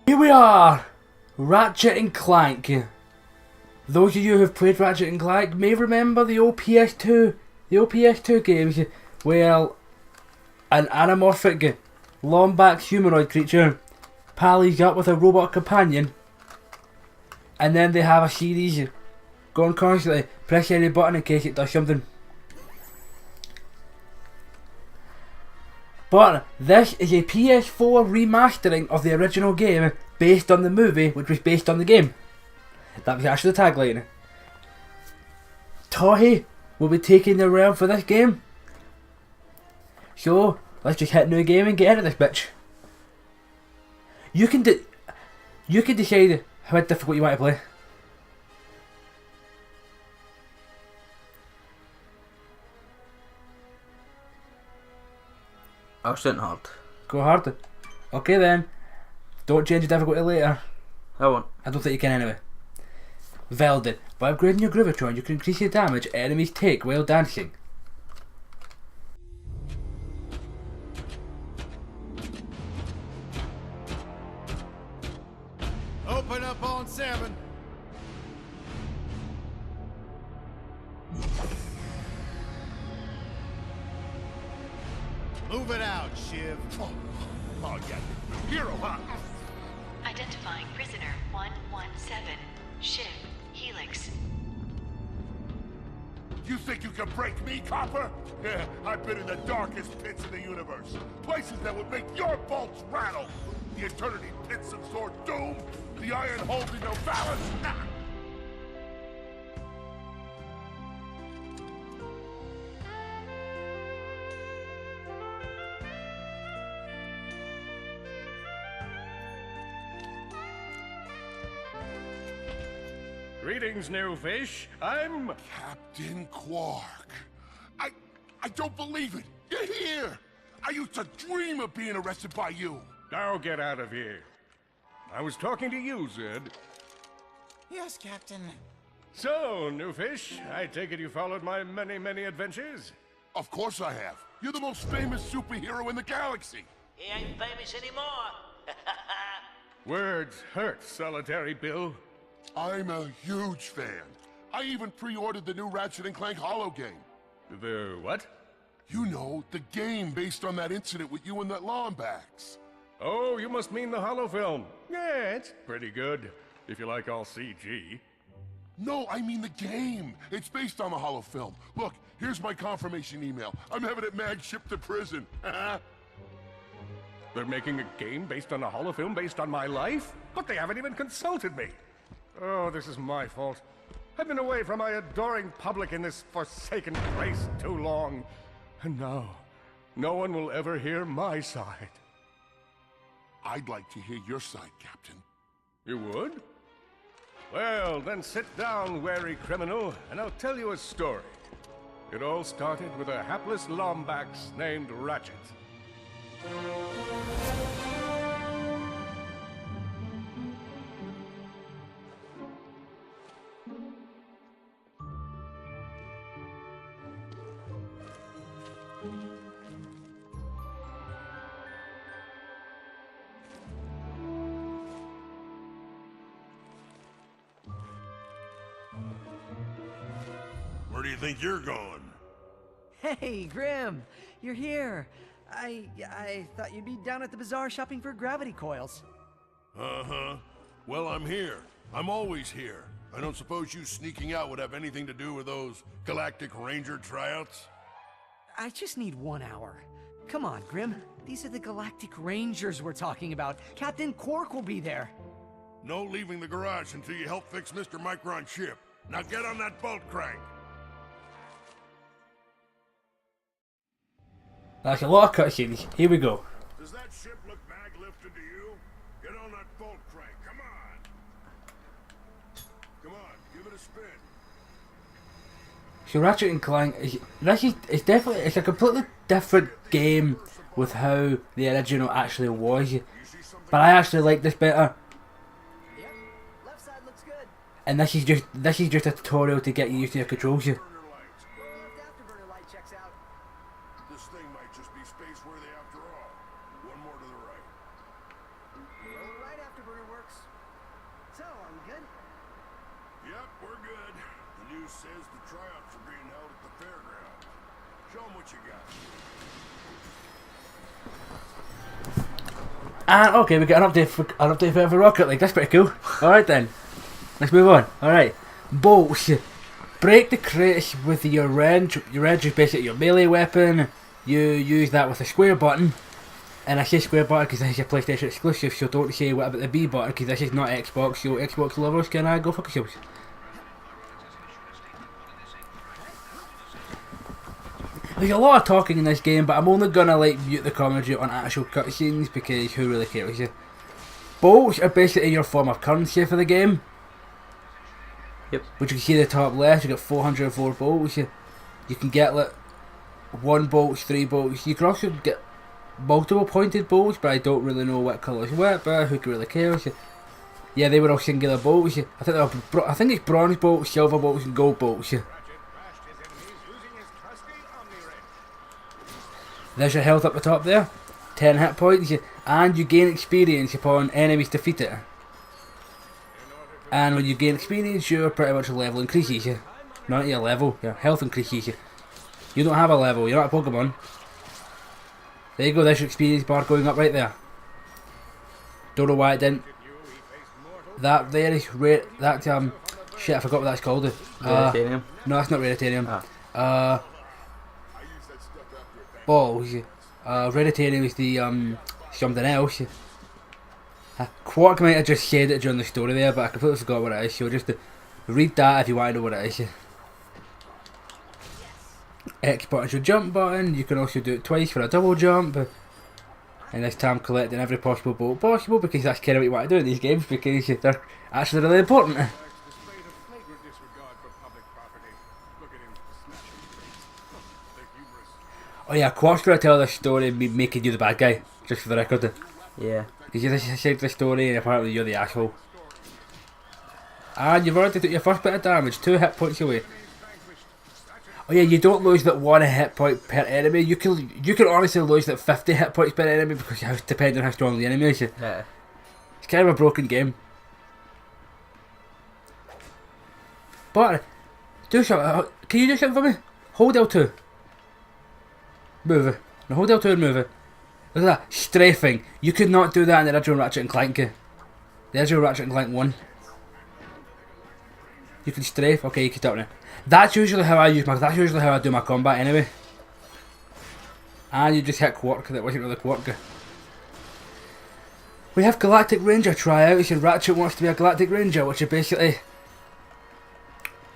Here we are! Ratchet and Clank. Those of you who have played Ratchet and Clank may remember the old PS2 games where an anamorphic, long-backed humanoid creature pallies up with a robot companion, and then they have a series going constantly. Press any button in case it does something. But this is a PS4 remastering of the original game based on the movie, which was based on the game. That was actually the tagline. Tohi will be taking the realm for this game. So, let's just hit new game and get into this bitch. You can decide how difficult you want to play. I was sitting hard. Go hard. Okay then. Don't change the difficulty later. I won't. I don't think you can anyway. Velded. By upgrading your Gravitron, you can increase the damage enemies take while dancing. Open up on 7. Move it out, Shiv. Oh yeah. Hero, huh? Identifying prisoner 117, Shiv, Helix. You think you can break me, copper? Yeah, I've been in the darkest pits of the universe. Places that would make your bolts rattle. The eternity pits of Sword Doom. The iron holding no balance. Nah. Greetings, new fish. I'm... Captain Quark. I don't believe it. You're here. I used to dream of being arrested by you. Now get out of here. I was talking to you, Zed. Yes, Captain. So, new fish, I take it you followed my many adventures? Of course I have. You're the most famous superhero in the galaxy. He ain't famous anymore. Words hurt, Solitary Bill. I'm a huge fan. I even pre-ordered the new Ratchet & Clank Holo game. The what? You know, the game based on that incident with you and that Lombax. Oh, you must mean the holo film. Yeah, it's pretty good, if you like all CG. No, I mean the game. It's based on the holo film. Look, here's my confirmation email. I'm having it mag shipped to prison. They're making a game based on a holo film based on my life? But they haven't even consulted me. Oh, this is my fault. I've been away from my adoring public in this forsaken place too long. And now, no one will ever hear my side. I'd like to hear your side, Captain. You would? Well, then sit down, wary criminal, and I'll tell you a story. It all started with a hapless Lombax named Ratchet. Where do you think you're going? Hey, Grim, you're here. I thought you'd be down at the bazaar shopping for gravity coils. Uh-huh. Well, I'm here. I'm always here. I don't suppose you sneaking out would have anything to do with those Galactic Ranger tryouts? I just need 1 hour. Come on, Grim. These are the Galactic Rangers we're talking about. Captain Quark will be there. No leaving the garage until you help fix Mr. Micron's ship. Now get on that bolt crank. That's a lot of cutscenes. Here we go. Does that ship look mag-lifted to you? Get on that bolt crank. Come on. Come on, give it a spin. So Ratchet and Clank it's definitely a completely different game with how the original actually was. But I actually like this better. Yep, left side looks good. And this is just a tutorial to get you used to your controls. Left afterburner light checks out. This thing might just be space worthy after all. One more to the right. Right afterburner says the tryouts are being held at the fairground. Show 'em what you got. And okay, we get an update for Rocket League. That's pretty cool. Alright then. Let's move on. Alright. Bolts. Break the crates with your wrench. Your wrench is basically your melee weapon. You use that with the square button. And I say square button because this is a PlayStation exclusive, so don't say what about the B button because this is not Xbox, so Xbox lovers can go fuck yourselves. There's a lot of talking in this game, but I'm only gonna like mute the commentary on actual cutscenes because who really cares? Bolts are basically your form of currency for the game. Yep. Which you can see in the top left, you got 404 bolts. You can get like 1 bolts, 3 bolts. You can also get multiple pointed bolts, but I don't really know what colours what, but who really cares? Yeah, they were all singular bolts. I think it's bronze bolts, silver bolts, and gold bolts. There's your health up the top there, 10 hit points, and you gain experience upon enemies defeated. And when you gain experience, your pretty much level increases. Not your level, your health increases. You don't have a level, you're not a Pokemon. There you go, there's your experience bar going up right there. Don't know why it didn't. That there is rare. That shit, I forgot what that's called. Raritanium? No, that's not Raritanium. Ah. Balls. Raritanium is the something else. Quark might have just said it during the story there, but I completely forgot what it is. So just read that if you want to know what it is. X button's your jump button. You can also do it twice for a double jump. And this time collecting every possible bolt possible, because that's kind of what you want to do in these games, because they're actually really important. Oh yeah, Quark's going to tell this story making you the bad guy, just for the record. Yeah. Because you said the story and apparently you're the asshole. And you've already took your first bit of damage, 2 hit points away. Oh yeah, you don't lose that 1 hit point per enemy. You can honestly lose that 50 hit points per enemy because depending on how strong the enemy is. Yeah. It's kind of a broken game. But do something. Can you do something for me? Hold L2. Move it. No, hold L2 and move it. Look at that. Strafing. You could not do that in the original Ratchet and Clank. The original Ratchet and Clank 1. You can strafe. Okay, you can stop now. That's usually how I do my combat anyway. And you just hit Quark. That wasn't really Quark. We have Galactic Ranger tryouts, and Ratchet wants to be a Galactic Ranger, which are basically,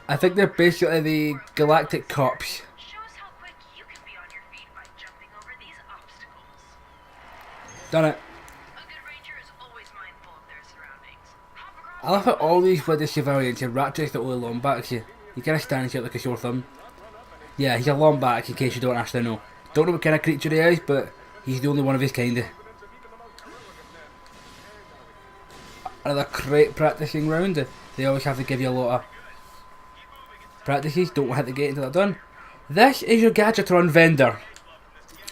I think they're basically the Galactic Cops. Shows how quick you can be on your feet by jumping over these obstacles. Done it. A good ranger is always mindful of their surroundings. Hop across I love how all these bloody civilians, and Ratchet's the only lombax here. He kind of stands out like a sore thumb. Yeah, he's a lombax in case you don't actually know. Don't know what kind of creature he is, but he's the only one of his kind. Another crate practicing round. They always have to give you a lot of practices. Don't hit the gate until they're done. This is your Gadgetron vendor.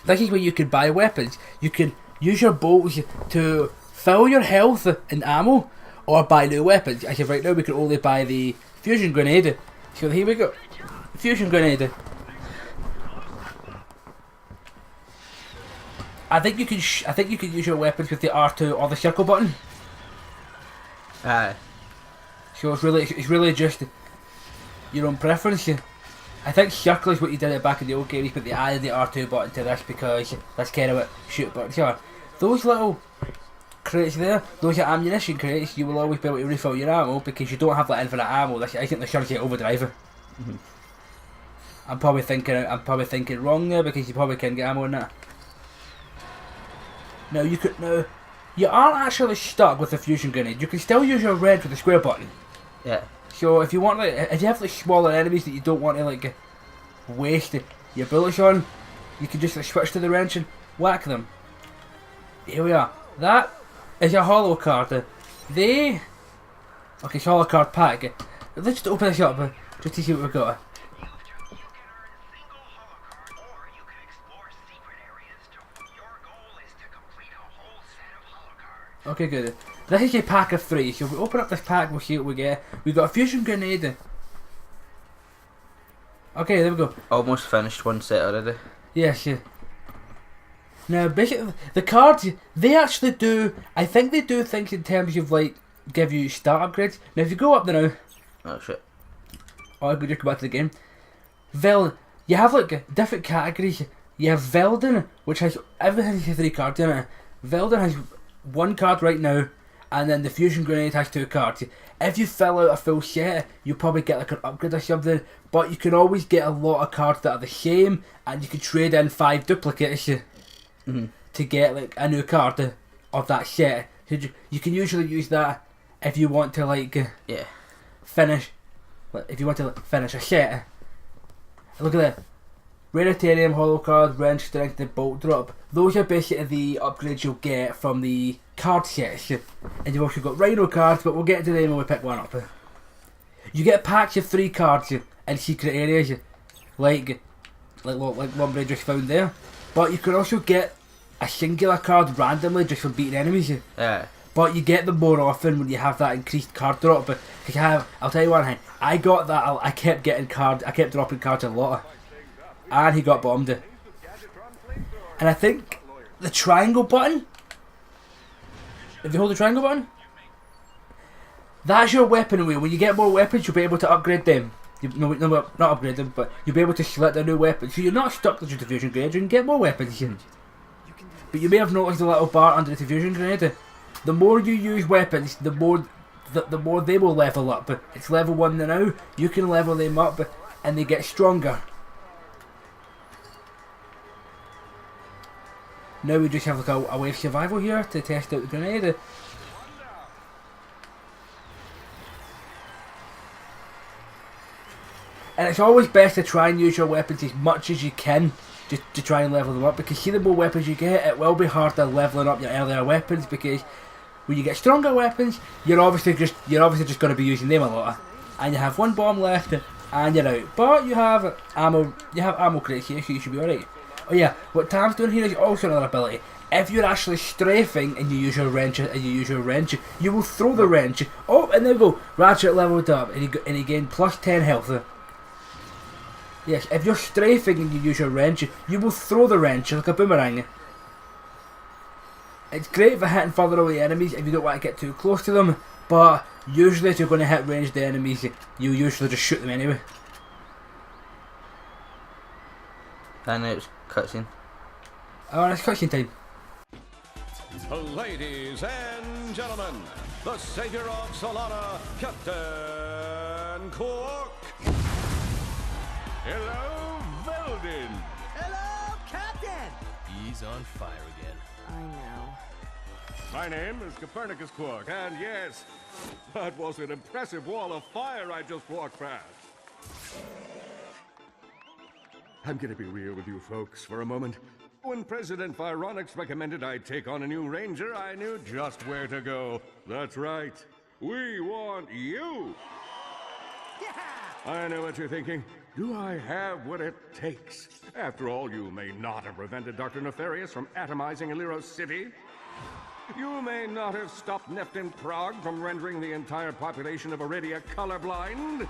This is where you can buy weapons. You can use your bolts to fill your health and ammo, or buy new weapons. As of right now, we can only buy the fusion grenade. So here we go. Fusion grenade. I think you can use your weapons with the R2 or the circle button. Aye. So it's really just your own preference. I think circle is what you did it back in the old games, but they added the R2 button to this because that's kind of what shoot buttons are. Those little crates there, those are ammunition crates. You will always be able to refill your ammo because you don't have that infinite ammo. This isn't the Shuriken Overdrive. I'm probably thinking wrong there because you probably can get ammo in that. No, you aren't actually stuck with the fusion grenade. You can still use your red for the square button. Yeah. So if you want if you have smaller enemies that you don't want to waste your bullets on, you can just switch to the wrench and whack them. Here we are. That is a holo card. Okay, it's a holo card pack. Let's just open this up just to see what we've got. Okay, good. This is a pack of 3, so if we open up this pack, we'll see what we get. We've got a fusion grenade. Okay, there we go. Almost finished one set already. Yes, yeah. Now, basically, the cards, they actually do, I think they do things in terms of, like, give you start upgrades. Now, if you go up there now, Oh shit. oh, I could just go back to the game. You have, like, different categories. You have Veldin, which has, everything has 3 cards in it. Veldin has 1 card right now, and then the Fusion Grenade has 2 cards. If you fill out a full set, you probably get, like, an upgrade or something, but you can always get a lot of cards that are the same, and you can trade in 5 duplicates. To get like a new card of that set. So you can usually use that if you want to like finish. If you want to like, finish a set. Look at that. Raritarium, Hollow Card, Wrench, Strength and Bolt Drop. Those are basically the upgrades you'll get from the card sets. And you've also got Rhino cards, but we'll get to them when we pick one up. You get packs of 3 cards in secret areas. Like one we just found there. But you can also get a singular card randomly just from beating enemies. Yeah. But you get them more often when you have that increased card drop. But I'll tell you one thing, I got that, I kept getting cards, I kept dropping cards a lot. And he got bombed. And I think the triangle button, if you hold the triangle button, that's your weapon wheel. When you get more weapons, you'll be able to upgrade them. No, not upgrade them, but you'll be able to select a new weapon. So you're not stuck to just a fusion grenade, you can get more weapons. But you may have noticed the little bar under the fusion grenade. The more you use weapons, the more they will level up. It's level 1 now, you can level them up and they get stronger. Now we just have like a wave survival here to test out the grenade. And it's always best to try and use your weapons as much as you can just to try and level them up, because see, the more weapons you get, it will be harder leveling up your earlier weapons, because when you get stronger weapons, you're obviously just going to be using them a lot, and you have 1 bomb left and you're out. But you have ammo crates here, so you should be alright. Oh yeah, what Tam's doing here is also another ability. If you're actually strafing and you use your wrench, you will throw the wrench. Oh, and there we go. Ratchet leveled up and he gained plus 10 health. Yes, if you're strafing and you use your wrench, you will throw the wrench like a boomerang. It's great for hitting further away enemies if you don't want to get too close to them, but usually if you're going to hit ranged enemies, you usually just shoot them anyway. And it's cutscene. Oh, it's cutscene time. Ladies and gentlemen, the savior of Solana, Captain Quark. Hello, Veldin. Hello, Captain! He's on fire again. I know. My name is Copernicus Quark, and yes, that was an impressive wall of fire I just walked past. I'm gonna be real with you folks for a moment. When President Vironix recommended I take on a new ranger, I knew just where to go. That's right. We want you! Yeah! I know what you're thinking. Do I have what it takes? After all, you may not have prevented Dr. Nefarious from atomizing Aliros City. You may not have stopped Neftin Prague from rendering the entire population of Iridia colorblind.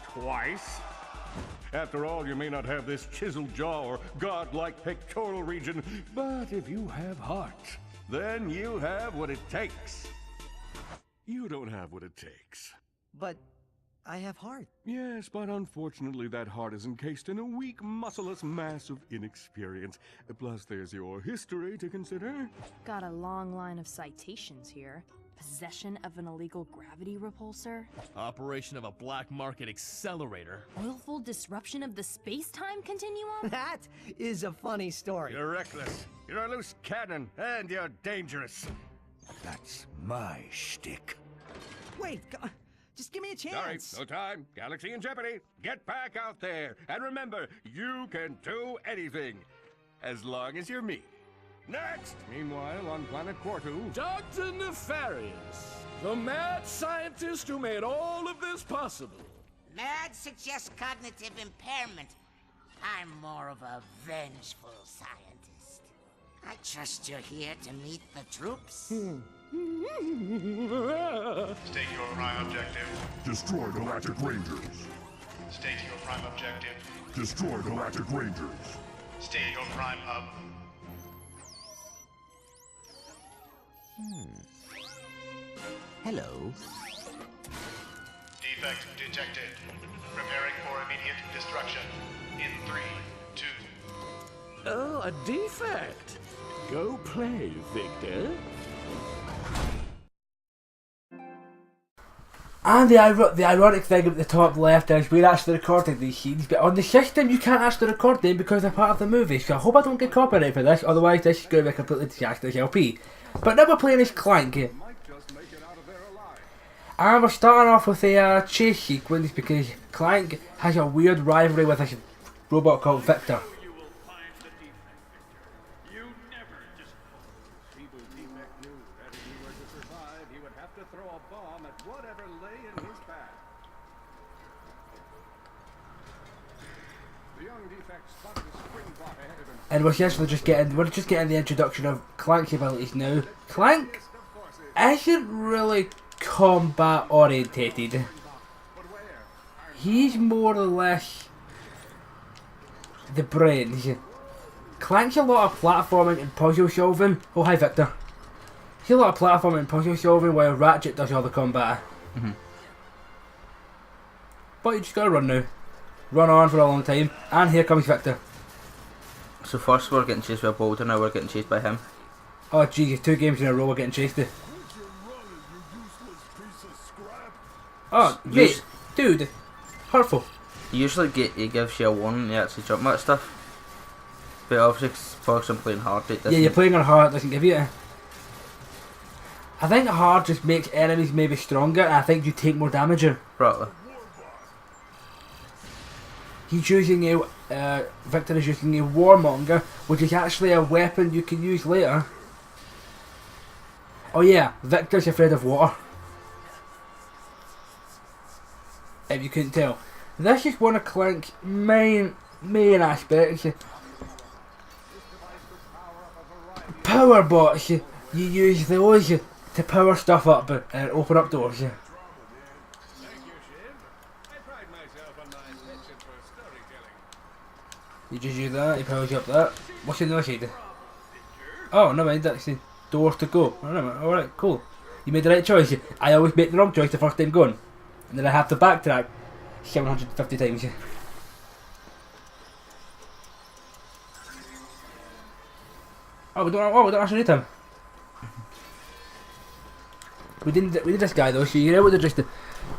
Twice. After all, you may not have this chiseled jaw or godlike pectoral region, but if you have heart, then you have what it takes. You don't have what it takes. But I have heart. Yes, but unfortunately that heart is encased in a weak, muscleless mass of inexperience. Plus there's your history to consider. Got a long line of citations here. Possession of an illegal gravity repulsor. Operation of a black market accelerator. Willful disruption of the space-time continuum. That is a funny story. You're reckless, you're a loose cannon, and you're dangerous. That's my shtick. Wait, just give me a chance. Sorry, no time. Galaxy in jeopardy. Get back out there. And remember, you can do anything. As long as you're me. Next! Meanwhile, on planet Quartu... Dr. Nefarious, the mad scientist who made all of this possible. Mad suggests cognitive impairment. I'm more of a vengeful scientist. I trust you're here to meet the troops. State your prime objective. Destroy Galactic Rangers. State your prime objective. Destroy Galactic Rangers. State your prime hub. Hello. Defect detected. Preparing for immediate destruction. In 3, 2. Oh, a defect. Go play, Victor. And the ironic thing at the top left is we're actually recording these scenes, but on the system you can't actually record them because they're part of the movie, so I hope I don't get copyright for this, otherwise this is going to be a completely disastrous LP. But now we're playing as Clank. And we're starting off with a chase sequence because Clank has a weird rivalry with a robot called Victor. And we're just getting the introduction of Clank's abilities now. Clank isn't really combat orientated. He's more or less the brains. Clank's a lot of platforming and puzzle solving. Oh hi Victor. He's a lot of platforming and puzzle solving while Ratchet does all the combat. But you just gotta run now. Run on for a long time. And here comes Victor. So first we're getting chased by a boulder, now we're getting chased by him. Oh Jesus, 2 games in a row we're getting chased. Oh, mate, dude, hurtful. He gives you a warning, you actually jump at stuff. But obviously, because I'm playing hard, it doesn't. Yeah, you're playing on hard, it doesn't give you it. I think hard just makes enemies maybe stronger, and I think you take more damage. Probably. He's using Victor is using a warmonger, which is actually a weapon you can use later. Oh yeah, Victor's afraid of water. If you couldn't tell. This is one of Clank's main aspects. Power bots, you use those to power stuff up and open up doors. You just use that, he powers you up that. What's the other side? Oh, no mind, that's the doors to go. Alright, cool. You made the right choice. I always make the wrong choice the first time going. And then I have to backtrack 750 times. Oh, we don't actually need him. We did this guy though, so you're able to just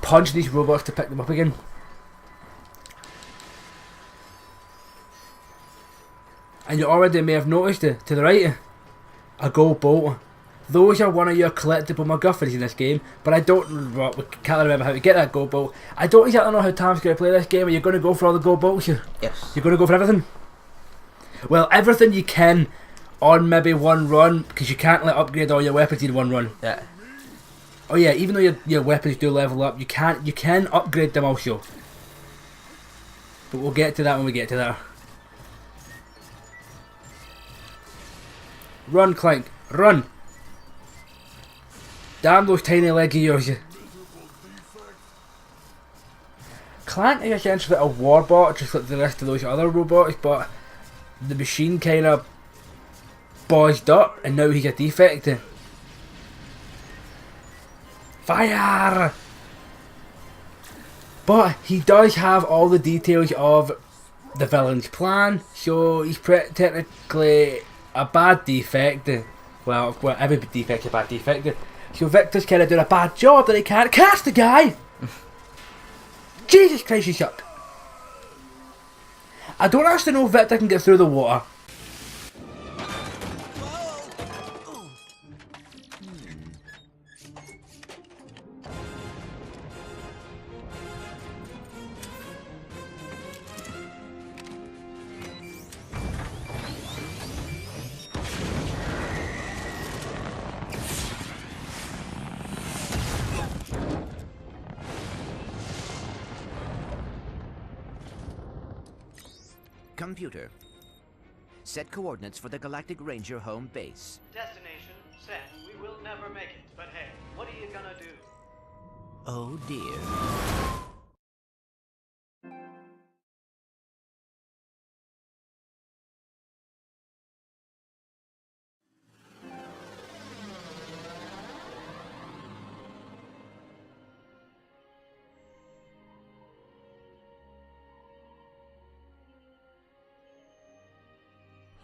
punch these robots to pick them up again. And you already may have noticed it, to the right, a gold bolt. Those are one of your collectible MacGuffins in this game, but I can't remember how to get that gold bolt. I don't exactly know how Tam's going to play this game. Are you going to go for all the gold bolts? Yes. You're going to go for everything? Well, everything you can on maybe one run, because you can't upgrade all your weapons in one run. Yeah. Oh yeah, even though your weapons do level up, you can upgrade them also. But we'll get to that when we get to that. Run, Clank, run! Damn those tiny legs of yours. Clank is essentially a warbot, just like the rest of those other robots, but the machine kind of buzzed up, and now he's a defect. Fire! But he does have all the details of the villain's plan, so he's technically a bad defect. Well, every defect's a bad defect. So Victor's kind of doing a bad job that he can't catch the guy! Jesus Christ, you suck! I don't actually know if Victor can get through the water. Computer, set coordinates for the Galactic Ranger home base. Destination set. We will never make it, but hey, what are you gonna do? Oh dear.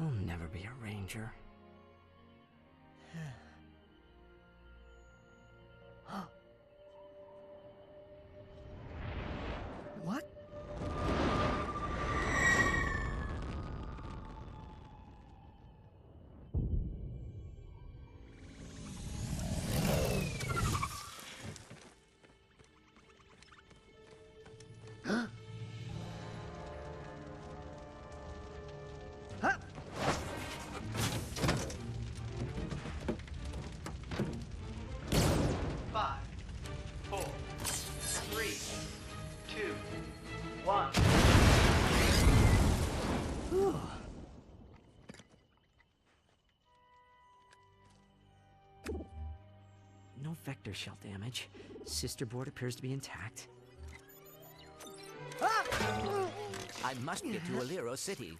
I'll never be a ranger. What? Five, four, three, two, one. No vector shell damage. Sister board appears to be intact. I must get to Alero City.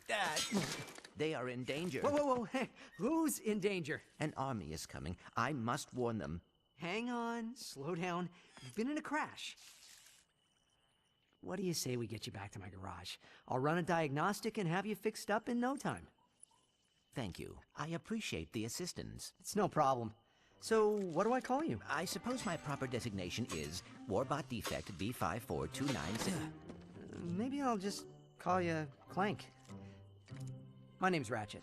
They are in danger. Whoa, whoa, whoa. Hey, who's in danger? An army is coming. I must warn them. Hang on. Slow down. You've been in a crash. What do you say we get you back to my garage? I'll run a diagnostic and have you fixed up in no time. Thank you. I appreciate the assistance. It's no problem. So, what do I call you? I suppose my proper designation is Warbot Defect B54296. Maybe I'll just call you Clank. My name's Ratchet.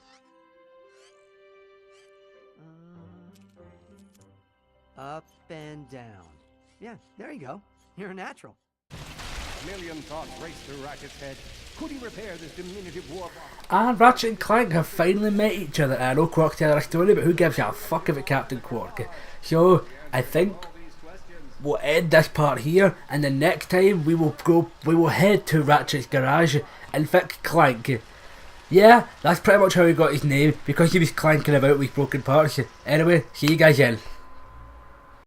Up and down. Yeah, there you go. You're a natural. A million thoughts raced through Ratchet's head. Could he repair this diminutive warbot? And Ratchet and Clank have finally met each other. I know Quark's telling a story, but who gives a fuck about Captain Quark? So, I think we'll end this part here, and the next time we will head to Ratchet's garage and fix Clank. Yeah, that's pretty much how he got his name, because he was clanking about with broken parts. Anyway, see you guys then.